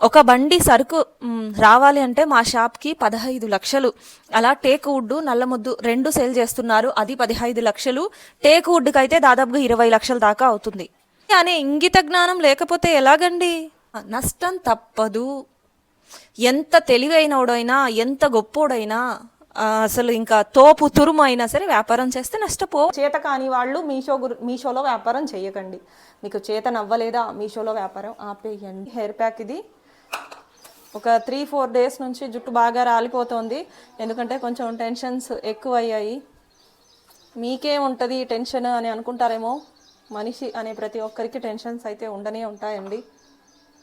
ఒక బండి సరుకు రావాలి అంటే మా షాప్కి 15 లక్షలు. అలా టేక్ వుడ్ నల్లముద్దు రెండు సేల్ చేస్తున్నారు, అది 15 లక్షలు. టేక్ వుడ్కి అయితే దాదాపుగా 20 లక్షల దాకా అవుతుంది అనే ఇంగిత జ్ఞానం లేకపోతే ఎలాగండి? నష్టం తప్పదు. ఎంత తెలివైనోడైనా ఎంత గొప్పోడైనా అసలు ఇంకా తోపు తురుము అయినా సరే వ్యాపారం చేస్తే నష్టపో. చేత కాని వాళ్ళు మీషోలో వ్యాపారం చేయకండి. మీకు చేత నవ్వలేదా మీషోలో వ్యాపారం ఆపేయండి. హెయిర్ ప్యాక్ ఇది ఒక 3-4 డేస్ నుంచి జుట్టు బాగా రాలిపోతుంది, ఎందుకంటే కొంచెం టెన్షన్స్ ఎక్కువ అయ్యాయి. మీకేముంటుంది టెన్షన్ అని అనుకుంటారేమో, మనిషి అనే ప్రతి ఒక్కరికి టెన్షన్స్ అయితే ఉండనే ఉంటాయండి.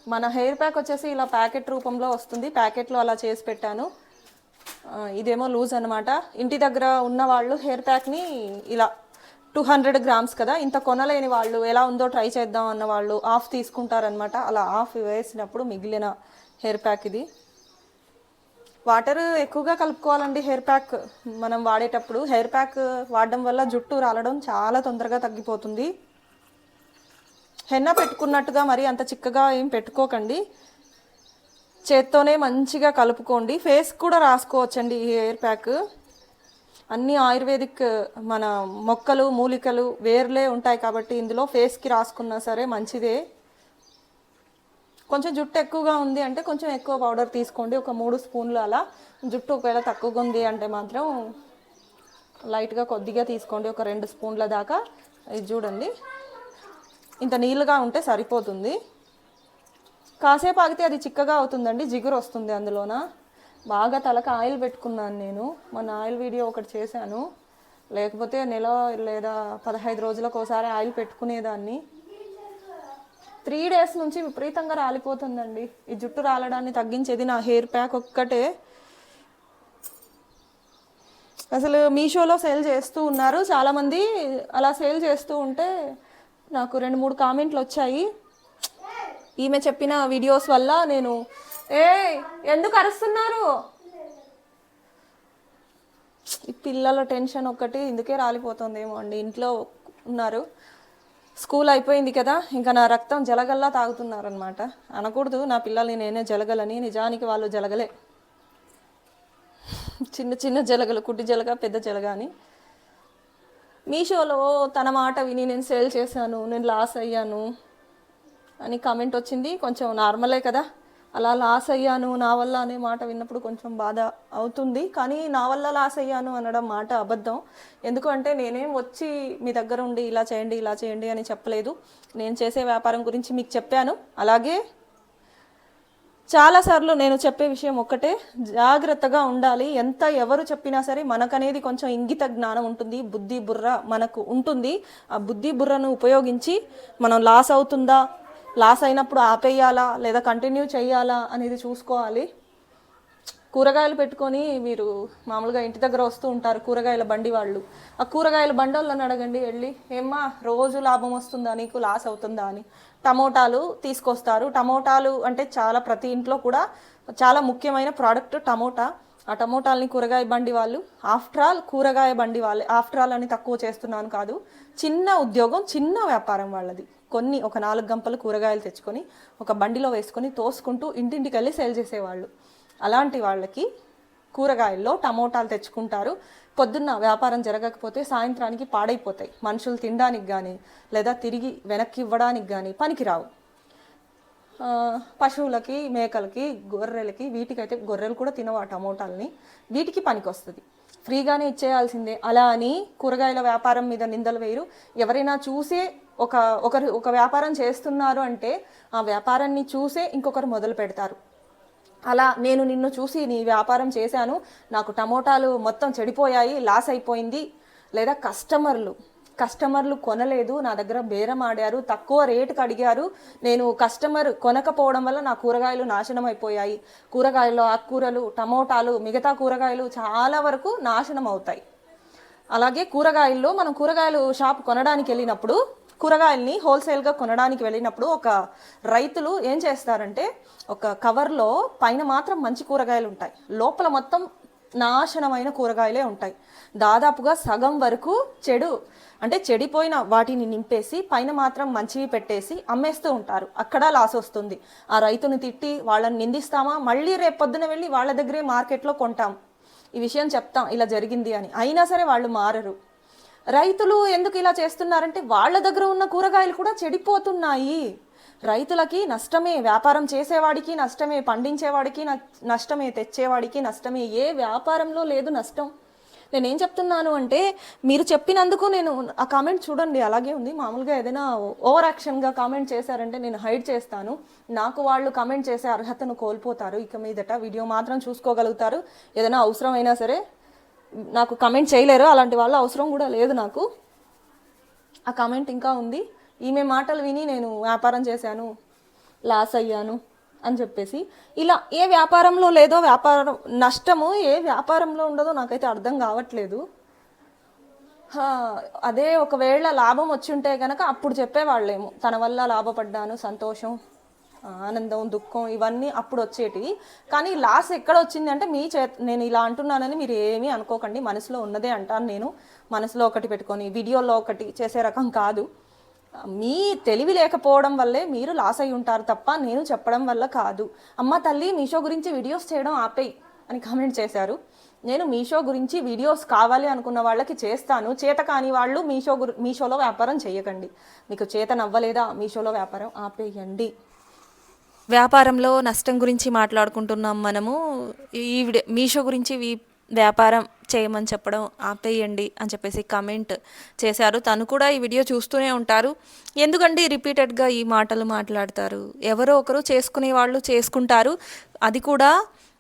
మన హెయిర్ ప్యాక్ వచ్చేసి ఇలా ప్యాకెట్ రూపంలో వస్తుంది, ప్యాకెట్లో అలా చేసి పెట్టాను. ఇదేమో లూజ్ అనమాట. ఇంటి దగ్గర ఉన్న వాళ్ళు హెయిర్ ప్యాక్ని ఇలా 200 గ్రామ్స్ కదా, ఇంత కొనలేని వాళ్ళు ఎలా ఉందో ట్రై చేద్దాం అన్న వాళ్ళు ఆఫ్ తీసుకుంటారనమాట. అలా ఆఫ్ వేసినప్పుడు మిగిలిన హెయిర్ ప్యాక్ ఇది. వాటర్ ఎక్కువగా కలుపుకోవాలండి హెయిర్ ప్యాక్ మనం వాడేటప్పుడు. హెయిర్ ప్యాక్ వాడడం వల్ల జుట్టు రాలడం చాలా తొందరగా తగ్గిపోతుంది. హెన్న పెట్టుకున్నట్టుగా మరి అంత చిక్కగా ఏం పెట్టుకోకండి, చేత్తోనే మంచిగా కలుపుకోండి. ఫేస్ కూడా రాసుకోవచ్చండి ఈ హెయిర్ ప్యాక్. అన్ని ఆయుర్వేదిక్ మన మొక్కలు మూలికలు వేర్లే ఉంటాయి కాబట్టి ఇందులో ఫేస్కి రాసుకున్నా సరే మంచిదే. కొంచెం జుట్టు ఎక్కువగా ఉంది అంటే కొంచెం ఎక్కువ పౌడర్ తీసుకోండి, ఒక 3 స్పూన్లు అలా. జుట్టు ఒకవేళ తక్కువగా ఉంది అంటే మాత్రం లైట్గా కొద్దిగా తీసుకోండి, ఒక 2 స్పూన్ల దాకా. ఇది చూడండి, ఇంత నీళ్ళుగా ఉంటే సరిపోతుంది. కాసేపు ఆగితే అది చిక్కగా అవుతుందండి, జిగురు వస్తుంది అందులోన. బాగా తలకు ఆయిల్ పెట్టుకున్నాను నేను, మొన్న ఆయిల్ వీడియో ఒకటి చేశాను. లేకపోతే నెల లేదా 15 రోజులకు ఒకసారి ఆయిల్ పెట్టుకునేదాన్ని. 3 డేస్ నుంచి విపరీతంగా రాలిపోతుందండి. ఈ జుట్టు రాలడాన్ని తగ్గించేది నా హెయిర్ ప్యాక్ ఒక్కటే. అసలు మీషోలో సేల్ చేస్తూ ఉన్నారు చాలామంది. అలా సేల్ చేస్తూ ఉంటే నాకు 2-3 కామెంట్లు వచ్చాయి. ఈమె చెప్పిన వీడియోస్ వల్ల నేను ఎందుకు అరుస్తున్నారు, ఈ పిల్లల టెన్షన్ ఒక్కటి ఇందుకే రాలిపోతుందేమో అండి. ఇంట్లో ఉన్నారు, స్కూల్ అయిపోయింది కదా, ఇంకా నా రక్తం జలగల్లా తాగుతున్నారనమాట. అనకూడదు నా పిల్లల్ని నేనే జలగలని, నిజానికి వాళ్ళు జలగలే, చిన్న చిన్న జలగలు, కుట్టి జలగ పెద్ద జలగ అని. మీషోలో తన మాట విని నేను సేల్ చేశాను, నేను లాస్ అయ్యాను అని కామెంట్ వచ్చింది. కొంచెం నార్మలే కదా, అలా లాస్ అయ్యాను నా వల్ల అనే మాట విన్నప్పుడు కొంచెం బాధ అవుతుంది. కానీ నా వల్ల లాస్ అయ్యాను అనడం మాట అబద్ధం. ఎందుకంటే నేనేం వచ్చి మీ దగ్గర ఉండి ఇలా చేయండి ఇలా చేయండి అని చెప్పలేదు. నేను చేసే వ్యాపారం గురించి మీకు చెప్పాను. అలాగే చాలాసార్లు నేను చెప్పే విషయం ఒక్కటే, జాగ్రత్తగా ఉండాలి. ఎంత ఎవరు చెప్పినా సరే మనకనేది కొంచెం ఇంగిత జ్ఞానం ఉంటుంది, బుద్ధి బుర్ర మనకు ఉంటుంది. ఆ బుద్ధి బుర్రను ఉపయోగించి మనం లాస్ అవుతుందా, లాస్ అయినప్పుడు ఆపేయాలా లేదా కంటిన్యూ చేయాలా అనేది చూసుకోవాలి. కూరగాయలు పెట్టుకొని మీరు మామూలుగా ఇంటి దగ్గర వస్తూ ఉంటారు కూరగాయల బండి వాళ్ళు. ఆ కూరగాయల బండోళ్ళని అడగండి వెళ్ళి, ఏమ్మా రోజు లాభం వస్తుందా నీకు, లాస్ అవుతుందా అని. టమోటాలు తీసుకొస్తారు. టమోటాలు అంటే చాలా ప్రతి ఇంట్లో కూడా చాలా ముఖ్యమైన ప్రోడక్ట్ టమోటా. ఆ టమోటాలని కూరగాయ బండి వాళ్ళు, ఆఫ్టర్ ఆల్ కూరగాయ బండి వాళ్ళే. ఆఫ్టర్ ఆల్ అని తక్కువ చేస్తున్నాను కాదు, చిన్న ఉద్యోగం చిన్న వ్యాపారం వాళ్ళది. ఒక 4 గంపలు కూరగాయలు తెచ్చుకొని ఒక బండిలో వేసుకొని తోసుకుంటూ ఇంటింటికి వెళ్ళి సేల్ చేసేవాళ్ళు. అలాంటి వాళ్ళకి కూరగాయల్లో టమోటాలు తెచ్చుకుంటారు. పొద్దున్న వ్యాపారం జరగకపోతే సాయంత్రానికి పాడైపోతాయి. మనుషులు తినడానికి కానీ లేదా తిరిగి వెనక్కి ఇవ్వడానికి కానీ పనికిరావు. పశువులకి, మేకలకి, గొర్రెలకి, వీటికైతే గొర్రెలు కూడా తినవు ఆ టమోటాలని, వీటికి పనికి వస్తుంది. ఫ్రీగానే ఇచ్చేయాల్సిందే. అలా అని కూరగాయల వ్యాపారం మీద నిందలు వేయరు. ఎవరైనా చూసే ఒక వ్యాపారం చేస్తున్నారు అంటే ఆ వ్యాపారాన్ని చూసే ఇంకొకరు మొదలు పెడతారు. అలా నేను నిన్ను చూసి నీ వ్యాపారం చేశాను, నాకు టమోటాలు మొత్తం చెడిపోయాయి, లాస్ అయిపోయింది, లేదా కస్టమర్లు కొనలేదు, నా దగ్గర బేరం ఆడారు, తక్కువ రేటుకి అడిగారు, నేను కస్టమర్ కొనకపోవడం వల్ల నా కూరగాయలు నాశనం అయిపోయాయి. కూరగాయల్లో ఆకుకూరలు, టమోటాలు, మిగతా కూరగాయలు చాలా వరకు నాశనం అవుతాయి. అలాగే కూరగాయల్లో మనం కూరగాయలు షాప్ కొనడానికి వెళ్ళినప్పుడు, కూరగాయల్ని హోల్సేల్గా కొనడానికి వెళ్ళినప్పుడు ఒక రైతులు ఏం చేస్తారంటే ఒక కవర్లో పైన మాత్రం మంచి కూరగాయలు ఉంటాయి, లోపల మొత్తం నాశనమైన కూరగాయలే ఉంటాయి. దాదాపుగా సగం వరకు చెడిపోయిన వాటిని నింపేసి పైన మాత్రం మంచివి పెట్టేసి అమ్మేస్తూ ఉంటారు. అక్కడ లాస్ వస్తుంది. ఆ రైతుని తిట్టి వాళ్ళని నిందిస్తామా, మళ్ళీ రేపు పొద్దున వెళ్ళి వాళ్ళ దగ్గరే మార్కెట్లో కొంటాం, ఈ విషయం చెప్తాం ఇలా జరిగింది అని. అయినా సరే వాళ్ళు మారరు. రైతులు ఎందుకు ఇలా చేస్తున్నారంటే వాళ్ళ దగ్గర ఉన్న కూరగాయలు కూడా చెడిపోతున్నాయి. రైతులకి నష్టమే, వ్యాపారం చేసేవాడికి నష్టమే, పండించేవాడికి నష్టమే, తెచ్చేవాడికి నష్టమే. ఏ వ్యాపారంలో లేదు నష్టం. నేనేం చెప్తున్నాను అంటే, మీరు చెప్పినందుకు నేను ఆ కామెంట్ చూడండి అలాగే ఉంది. మామూలుగా ఏదైనా ఓవర్ యాక్షన్గా కామెంట్ చేశారంటే నేను హైడ్ చేస్తాను. నాకు వాళ్ళు కామెంట్ చేసే అర్హతను కోల్పోతారు. ఇక మీదట వీడియో మాత్రం చూసుకోగలుగుతారు. ఏదైనా అవసరమైనా సరే నాకు కమెంట్ చేయలేరు. అలాంటి వాళ్ళ అవసరం కూడా లేదు నాకు. ఆ కామెంట్ ఇంకా ఉంది. ఈమె మాటలు విని నేను వ్యాపారం చేశాను, లాస్ అయ్యాను అని చెప్పేసి. ఇలా ఏ వ్యాపారంలో లేదో వ్యాపారం నష్టము ఏ వ్యాపారంలో ఉండదో నాకైతే అర్థం కావట్లేదు. అదే ఒకవేళ లాభం వచ్చి ఉంటే కనుక అప్పుడు చెప్పేవాళ్ళేమో, తన వల్ల లాభపడ్డాను, సంతోషం, ఆనందం, దుఃఖం ఇవన్నీ అప్పుడు వచ్చేటివి. కానీ లాస్ ఎక్కడ వచ్చింది అంటే నేను ఇలా అంటున్నానని మీరు ఏమీ అనుకోకండి. మనసులో ఉన్నదే అంటాను నేను. మనసులో ఒకటి పెట్టుకొని వీడియోలో ఒకటి చేసే రకం కాదు. మీ తెలివి లేకపోవడం వల్లే మీరు లాస్ అయి ఉంటారు తప్ప నేను చెప్పడం వల్ల కాదు. అమ్మ తల్లి, మీషో గురించి వీడియోస్ చేయడం ఆపేయి అని కామెంట్ చేశారు. నేను మీషో గురించి వీడియోస్ కావాలి అనుకున్న వాళ్ళకి చేస్తాను. చేత కాని వాళ్ళు మీషోలో వ్యాపారం చేయకండి. మీకు చేత నవ్వలేదా, మీషోలో వ్యాపారం ఆపేయండి. వ్యాపారంలో నష్టం గురించి మాట్లాడుకుంటున్నాం మనము. ఈ మీషో గురించి వ్యాపారం చేయమని చెప్పడం ఆపేయండి అని చెప్పేసి కామెంట్ చేశారు. తను కూడా ఈ వీడియో చూస్తూనే ఉంటారు. ఎందుకండి రిపీటెడ్గా ఈ మాటలు మాట్లాడతారు? ఎవరో ఒకరు చేసుకునే వాళ్ళు చేసుకుంటారు. అది కూడా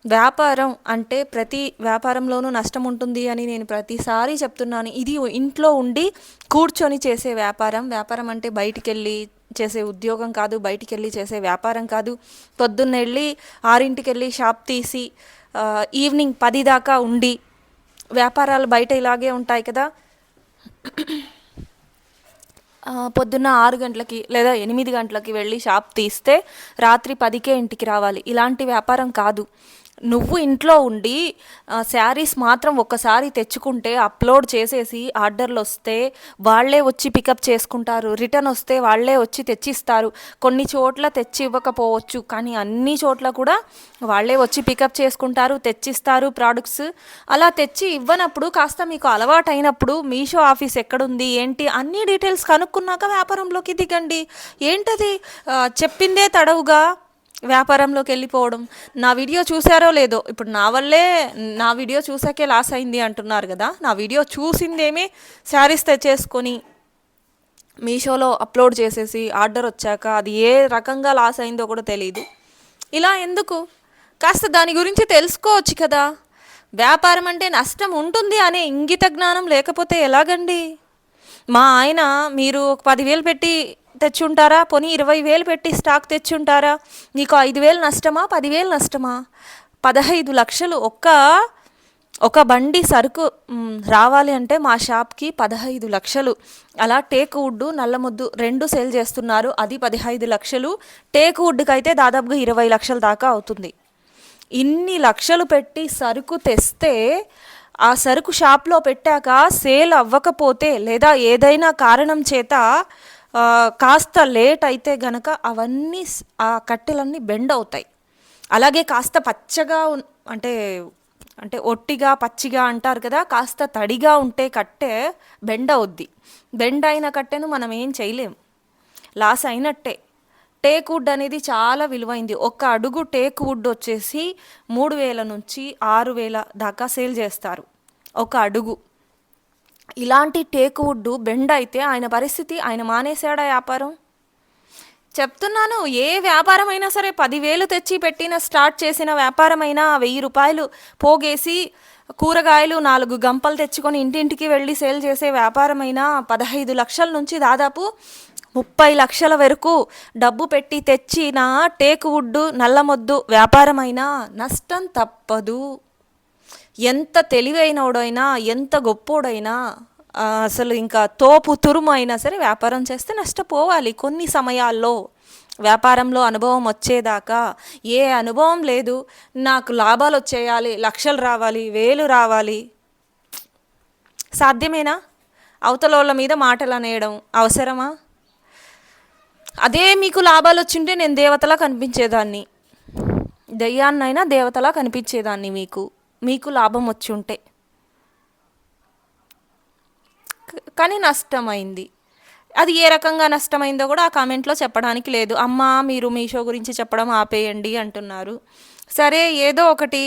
వ్యాపారం అంటే ప్రతి వ్యాపారంలోనూ నష్టం ఉంటుంది అని నేను ప్రతిసారి చెప్తున్నాను. ఇది ఇంట్లో ఉండి కూర్చొని చేసే వ్యాపారం అంటే బయటికి వెళ్ళి చేసే ఉద్యోగం కాదు, బయటికి వెళ్ళి చేసే వ్యాపారం కాదు. పొద్దున్న వెళ్ళి 6ంటికి వెళ్ళి షాప్ తీసి ఈవినింగ్ 10 దాకా ఉండి వ్యాపారాలు బయట ఇలాగే ఉంటాయి కదా. పొద్దున్న 6 గంటలకి లేదా 8 గంటలకి వెళ్ళి షాప్ తీస్తే రాత్రి 10కే ఇంటికి రావాలి. ఇలాంటి వ్యాపారం కాదు. నువ్వు ఇంట్లో ఉండి శారీస్ మాత్రం ఒక్కసారి తెచ్చుకుంటే అప్లోడ్ చేసేసి ఆర్డర్లు వస్తే వాళ్ళే వచ్చి పికప్ చేసుకుంటారు. రిటర్న్ వస్తే వాళ్ళే వచ్చి తెచ్చిస్తారు. కొన్ని చోట్ల తెచ్చి ఇవ్వకపోవచ్చు, కానీ అన్ని చోట్ల కూడా వాళ్ళే వచ్చి పికప్ చేసుకుంటారు, తెచ్చిస్తారు ప్రోడక్ట్స్. అలా తెచ్చి ఇవ్వనప్పుడు కాస్త మీకు అలవాటు అయినప్పుడు మీషో ఆఫీస్ ఎక్కడుంది ఏంటి అన్ని డీటెయిల్స్ కనుక్కున్నాక వ్యాపారంలోకి దిగండి. ఏంటది చెప్పిందే తడవుగా వ్యాపారంలోకి వెళ్ళిపోవడం. నా వీడియో చూసారో లేదో, ఇప్పుడు నా వల్లే నా వీడియో చూసాకే లాస్ అయింది అంటున్నారు కదా. నా వీడియో చూసిందేమీ శారీస్ తెచ్చేసుకొని మీషోలో అప్లోడ్ చేసేసి ఆర్డర్ వచ్చాక అది ఏ రకంగా లాస్ అయిందో కూడా తెలియదు. ఇలా ఎందుకు? కాస్త దాని గురించి తెలుసుకోవచ్చు కదా. వ్యాపారం అంటే నష్టం ఉంటుంది అనే ఇంగిత జ్ఞానం లేకపోతే ఎలాగండి? మా ఆయన మీరు 10,000 పెట్టి తెచ్చుంటారా, పోనీ 20,000 పెట్టి స్టాక్ తెచ్చుంటారా, నీకు 5,000 నష్టమా, 10,000 నష్టమా? 15 లక్షలు ఒక బండి సరుకు రావాలి అంటే మా షాప్కి 15 లక్షలు. అలా టేక్ వుడ్, నల్లముద్దు 2 సేల్ చేస్తున్నారు. అది 15 లక్షలు. టేక్ వుడ్కి అయితే దాదాపుగా 20 లక్షల దాకా అవుతుంది. ఇన్ని లక్షలు పెట్టి సరుకు తెస్తే ఆ సరుకు షాప్లో పెట్టాక సేల్ అవ్వకపోతే లేదా ఏదైనా కారణం చేత కాస్త లేట్ అయితే గనక అవన్నీ ఆ కట్టెలన్నీ బెండ్ అవుతాయి. అలాగే కాస్త పచ్చగా అంటే ఒట్టిగా పచ్చిగా అంటారు కదా, కాస్త తడిగా ఉంటే కట్టె బెండ్ అవుద్ది. బెండ్ అయిన కట్టెను మనం ఏం చేయలేం, లాస్ అయినట్టే. టేక్ వుడ్ అనేది చాలా విలువైంది. 1 అడుగు టేక్ వుడ్ వచ్చేసి 3,000 నుంచి 6,000 దాకా సేల్ చేస్తారు 1 అడుగు. ఇలాంటి టేక్ వుడ్ బెండ్ అయితే ఆయన పరిస్థితి, ఆయన మానేశాడా వ్యాపారం? చెప్తున్నాను. ఏ వ్యాపారం అయినా సరే 10,000 తెచ్చి పెట్టిన స్టార్ట్ చేసిన వ్యాపారం అయినా 1,000 రూపాయలు పోగేసి కూరగాయలు 4 గంపలు తెచ్చుకొని ఇంటింటికి వెళ్ళి సేల్ చేసే వ్యాపారం అయినా 15 లక్షల నుంచి దాదాపు 30 లక్షల వరకు డబ్బు పెట్టి తెచ్చిన టేక్ వుడ్, నల్లమొద్దు వ్యాపారమైనా నష్టం తప్పదు. ఎంత తెలివైనోడైనా, ఎంత గొప్పోడైనా, అసలు ఇంకా తోపు తురుము అయినా సరే వ్యాపారం చేస్తే నష్టపోవాలి కొన్ని సమయాల్లో. వ్యాపారంలో అనుభవం వచ్చేదాకా ఏ అనుభవం లేదు, నాకు లాభాలు వచ్చేయాలి, లక్షలు రావాలి, వేలు రావాలి, సాధ్యమేనా? అవతలోళ్ళ మీద మాటలు అనేయడం అవసరమా? అదే మీకు లాభాలు వచ్చింటే నేను దేవతలా కనిపించేదాన్ని, దయ్యాన్నైనా దేవతలా కనిపించేదాన్ని మీకు, మీకు లాభం వచ్చి ఉంటే. కానీ నష్టమైంది. అది ఏ రకంగా నష్టమైందో కూడా ఆ కామెంట్లో చెప్పడానికి లేదు. అమ్మ మీరు మీషో గురించి చెప్పడం ఆపేయండి అంటున్నారు. సరే, ఏదో ఒకటి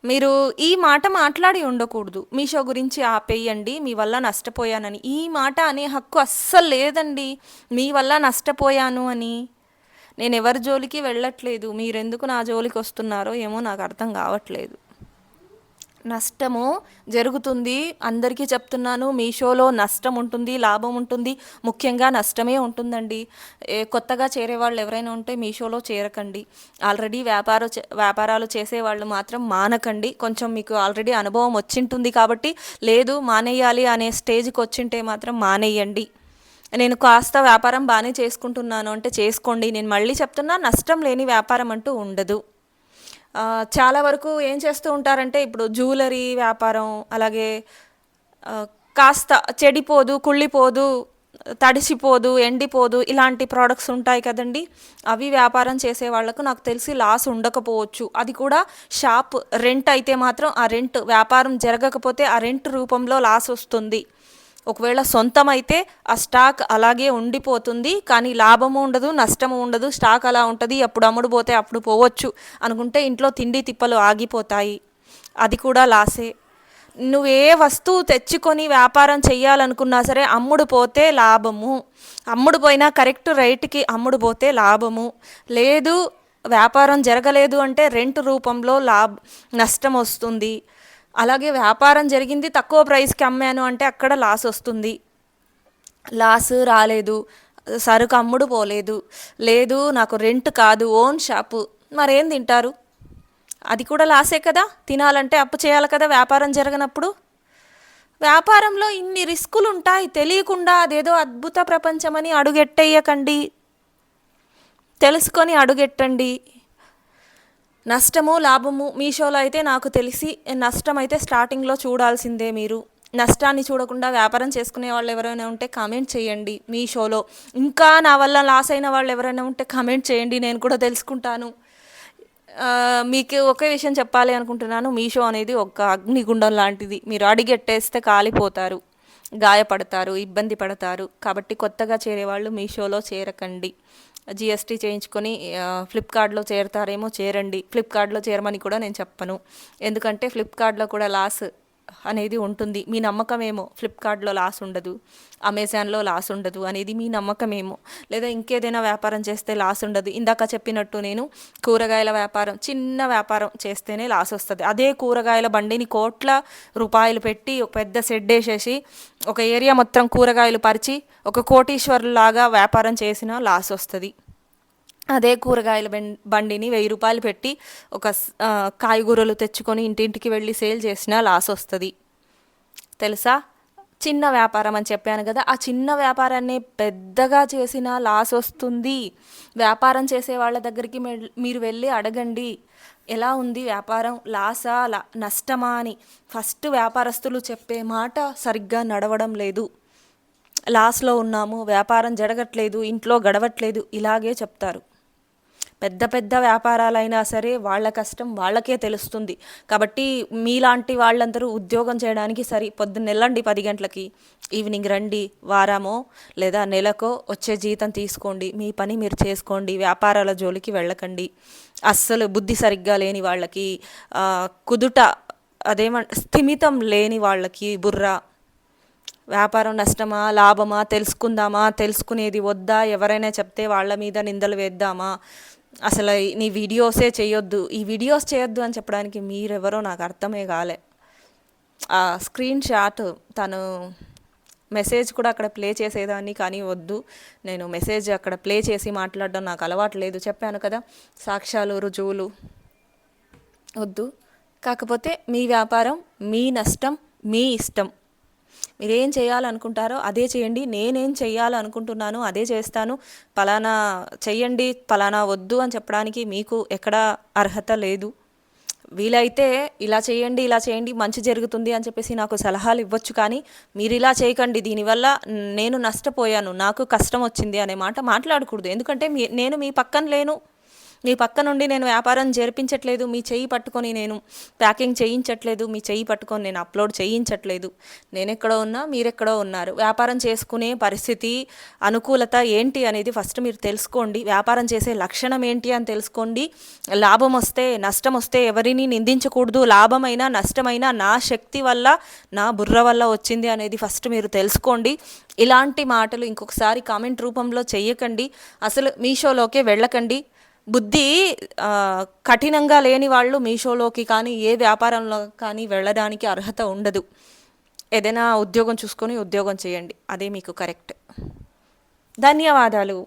మీరు ఈ మాట మాట్లాడి ఉండకూడదు, మీషో గురించి ఆపేయండి, మీ వల్ల నష్టపోయానని. ఈ మాట అనే హక్కు అస్సలు లేదండి, మీ వల్ల నష్టపోయాను అని. నేను ఎవరి జోలికి వెళ్ళట్లేదు, మీరెందుకు నా జోలికి వస్తున్నారో ఏమో నాకు అర్థం కావట్లేదు. నష్టము జరుగుతుంది, అందరికీ చెప్తున్నాను. మీషోలో నష్టం ఉంటుంది, లాభం ఉంటుంది, ముఖ్యంగా నష్టమే ఉంటుందండి. కొత్తగా చేరే వాళ్ళు ఎవరైనా ఉంటే మీషోలో చేరకండి. ఆల్రెడీ వ్యాపారాలు చేసేవాళ్ళు మాత్రం మానకండి. కొంచెం మీకు ఆల్రెడీ అనుభవం వచ్చింటుంది కాబట్టి, లేదు మానేయాలి అనే స్టేజ్కి వచ్చింటే మాత్రం మానేయండి. నేను కాస్త వ్యాపారం బాగానే చేసుకుంటున్నాను అంటే చేసుకోండి. నేను మళ్ళీ చెప్తున్నా, నష్టం లేని వ్యాపారం అంటూ ఉండదు. చాలా వరకు ఏం చేస్తూ ఉంటారంటే, ఇప్పుడు జ్యువెలరీ వ్యాపారం, అలాగే కాస్త చెడిపోదు, కుళ్ళిపోదు, తడిసిపోదు, ఎండిపోదు, ఇలాంటి ప్రోడక్ట్స్ ఉంటాయి కదండి, అవి వ్యాపారం చేసే వాళ్ళకు నాకు తెలిసి లాస్ ఉండకపోవచ్చు. అది కూడా షాప్ రెంట్ అయితే మాత్రం, ఆ రెంట్ వ్యాపారం జరగకపోతే ఆ రెంట్ రూపంలో లాస్ వస్తుంది. ఒకవేళ సొంతం అయితే ఆ స్టాక్ అలాగే ఉండిపోతుంది, కానీ లాభము ఉండదు, నష్టము ఉండదు, స్టాక్ అలా ఉంటుంది. అప్పుడు అమ్ముడు పోతే అప్పుడు పోవచ్చు అనుకుంటే ఇంట్లో తిండి తిప్పలు ఆగిపోతాయి, అది కూడా లాసే. నువ్వే వస్తువు తెచ్చుకొని వ్యాపారం చెయ్యాలనుకున్నా సరే అమ్ముడు పోతే లాభము, అమ్ముడు పోయినా కరెక్ట్ రేటుకి అమ్ముడు పోతే లాభము. లేదు, వ్యాపారం జరగలేదు అంటే రెంట్ రూపంలో నష్టం వస్తుంది. అలాగే వ్యాపారం జరిగింది, తక్కువ ప్రైస్కి అమ్మాను అంటే అక్కడ లాస్ వస్తుంది. లాస్ రాలేదు, సరుకు అమ్ముడు పోలేదు, లేదు నాకు రెంట్ కాదు ఓన్ షాపు, మరేం తింటారు? అది కూడా లాసే కదా. తినాలంటే అప్పు చేయాలి కదా వ్యాపారం జరగనప్పుడు. వ్యాపారంలో ఇన్ని రిస్కులు ఉంటాయి, తెలియకుండా అదేదో అద్భుత ప్రపంచమని అడుగెట్టేయకండి, తెలుసుకొని అడుగెట్టండి. నష్టము లాభము మీషోలో అయితే నాకు తెలిసి నష్టం అయితే స్టార్టింగ్లో చూడాల్సిందే. మీరు నష్టాన్ని చూడకుండా వ్యాపారం చేసుకునే వాళ్ళు ఎవరైనా ఉంటే కామెంట్ చేయండి మీషోలో. ఇంకా నా వల్ల లాస్ అయిన వాళ్ళు ఎవరైనా ఉంటే కామెంట్ చేయండి, నేను కూడా తెలుసుకుంటాను. మీకు ఒకే విషయం చెప్పాలి అనుకుంటున్నాను, మీషో అనేది ఒక అగ్నిగుండం లాంటిది. మీరు అడిగెట్టేస్తే కాలిపోతారు, గాయపడతారు, ఇబ్బంది పడతారు. కాబట్టి కొత్తగా చేరేవాళ్ళు మీషోలో చేరకండి. జిఎస్టీ చేయించుకొని ఫ్లిప్కార్ట్లో చేరతారేమో చేరండి. ఫ్లిప్కార్ట్లో చేరమని కూడా నేను చెప్పను, ఎందుకంటే ఫ్లిప్కార్ట్లో కూడా లాస్ అనేది ఉంటుంది. మీ నమ్మకమేమో ఫ్లిప్కార్ట్లో లాస్ ఉండదు, అమెజాన్లో లాస్ ఉండదు అనేది మీ నమ్మకమేమో, లేదా ఇంకేదైనా వ్యాపారం చేస్తే లాస్ ఉండదు. ఇందాక చెప్పినట్టు నేను కూరగాయల వ్యాపారం, చిన్న వ్యాపారం చేస్తేనే లాస్ వస్తుంది. అదే కూరగాయల బండిని కోట్ల రూపాయలు పెట్టి ఒక పెద్ద షెడ్ వేసేసి ఒక ఏరియా మొత్తం కూరగాయలు పరిచి ఒక కోటీశ్వరులాగా వ్యాపారం చేసినా లాస్ వస్తుంది. అదే కూరగాయల బండిని 1000 రూపాయలు పెట్టి ఒక కాయగూరలు తెచ్చుకొని ఇంటింటికి వెళ్ళి సేల్ చేసినా లాస్ వస్తుంది, తెలుసా? చిన్న వ్యాపారం అని చెప్పాను కదా, ఆ చిన్న వ్యాపారాన్ని పెద్దగా చేసినా లాస్ వస్తుంది. వ్యాపారం చేసే వాళ్ళ దగ్గరికి మీరు వెళ్ళి అడగండి, ఎలా ఉంది వ్యాపారం, లాసా నష్టమా అని. ఫస్ట్ వ్యాపారస్తులు చెప్పే మాట సరిగ్గా నడవడం లేదు, లాస్లో ఉన్నాము, వ్యాపారం జరగట్లేదు, ఇంట్లో గడవట్లేదు, ఇలాగే చెప్తారు. పెద్ద పెద్ద వ్యాపారాలైనా సరే వాళ్ళ కష్టం వాళ్ళకే తెలుస్తుంది. కాబట్టి మీలాంటి వాళ్ళందరూ ఉద్యోగం చేయడానికి పొద్దున్న వెళ్ళండి 10 గంటలకి, ఈవినింగ్ రండి, వారమో లేదా నెలకో వచ్చే జీతం తీసుకోండి, మీ పని మీరు చేసుకోండి, వ్యాపారాల జోలికి వెళ్ళకండి. అస్సలు బుద్ధి సరిగ్గా లేని వాళ్ళకి, కుదుట స్థిమితం లేని వాళ్ళకి బుర్ర, వ్యాపారం నష్టమా లాభమా తెలుసుకుందామా, తెలుసుకునేది వద్దా, ఎవరైనా చెప్తే వాళ్ళ మీద నిందలు వేద్దామా, అసలు నీ వీడియోసే చేయొద్దు, ఈ వీడియోస్ చేయొద్దు అని చెప్పడానికి మీరెవరో నాకు అర్థమే కాలే. ఆ స్క్రీన్ షాట్ తను మెసేజ్ కూడా అక్కడ ప్లే చేసేదాన్ని, కానీ వద్దు, నేను మెసేజ్ అక్కడ ప్లే చేసి మాట్లాడడం నాకు అలవాటు లేదు, చెప్పాను కదా, సాక్ష్యాలు రుజువులు వద్దు. కాకపోతే మీ వ్యాపారం, మీ నష్టం, మీ ఇష్టం. మీరేం చేయాలనుకుంటారో అదే చేయండి. నేనేం చేయాలనుకుంటున్నాను అదే చేస్తాను. పలానా చెయ్యండి, పలానా వద్దు అని చెప్పడానికి మీకు ఎక్కడా అర్హత లేదు. వీలైతే ఇలా చేయండి, ఇలా చేయండి, మంచి జరుగుతుంది అని చెప్పేసి నాకు సలహాలు ఇవ్వచ్చు, కానీ మీరు ఇలా చేయకండి, దీనివల్ల నేను నష్టపోయాను, నాకు కష్టం వచ్చింది అనే మాట మాట్లాడకూడదు. ఎందుకంటే నేను మీ పక్కన లేను, మీ పక్క నుండి నేను వ్యాపారం జరిపించట్లేదు, మీ చెయ్యి పట్టుకొని నేను ప్యాకింగ్ చేయించట్లేదు, మీ చెయ్యి పట్టుకొని నేను అప్లోడ్ చేయించట్లేదు. నేను ఎక్కడో ఉన్నా, మీరెక్కడో ఉన్నారు. వ్యాపారం చేసుకునే పరిస్థితి, అనుకూలత ఏంటి అనేది ఫస్ట్ మీరు తెలుసుకోండి. వ్యాపారం చేసే లక్షణం ఏంటి అని తెలుసుకోండి. లాభం వస్తే నష్టం వస్తే ఎవరిని నిందించకూడదు. లాభమైనా నష్టమైనా నా శక్తి వల్ల, నా బుర్ర వల్ల వచ్చింది అనేది ఫస్ట్ మీరు తెలుసుకోండి. ఇలాంటి మాటలు ఇంకొకసారి కామెంట్ రూపంలో చెయ్యకండి. అసలు మీషోలోకే వెళ్ళకండి. బుద్ధి కఠినంగా లేని వాళ్ళు మీషోలోకి కానీ ఏ వ్యాపారంలో కానీ వెళ్ళడానికి అర్హత ఉండదు. ఏదైనా ఉద్యోగం చూసుకొని ఉద్యోగం చేయండి, అదే మీకు కరెక్ట్. ధన్యవాదాలు.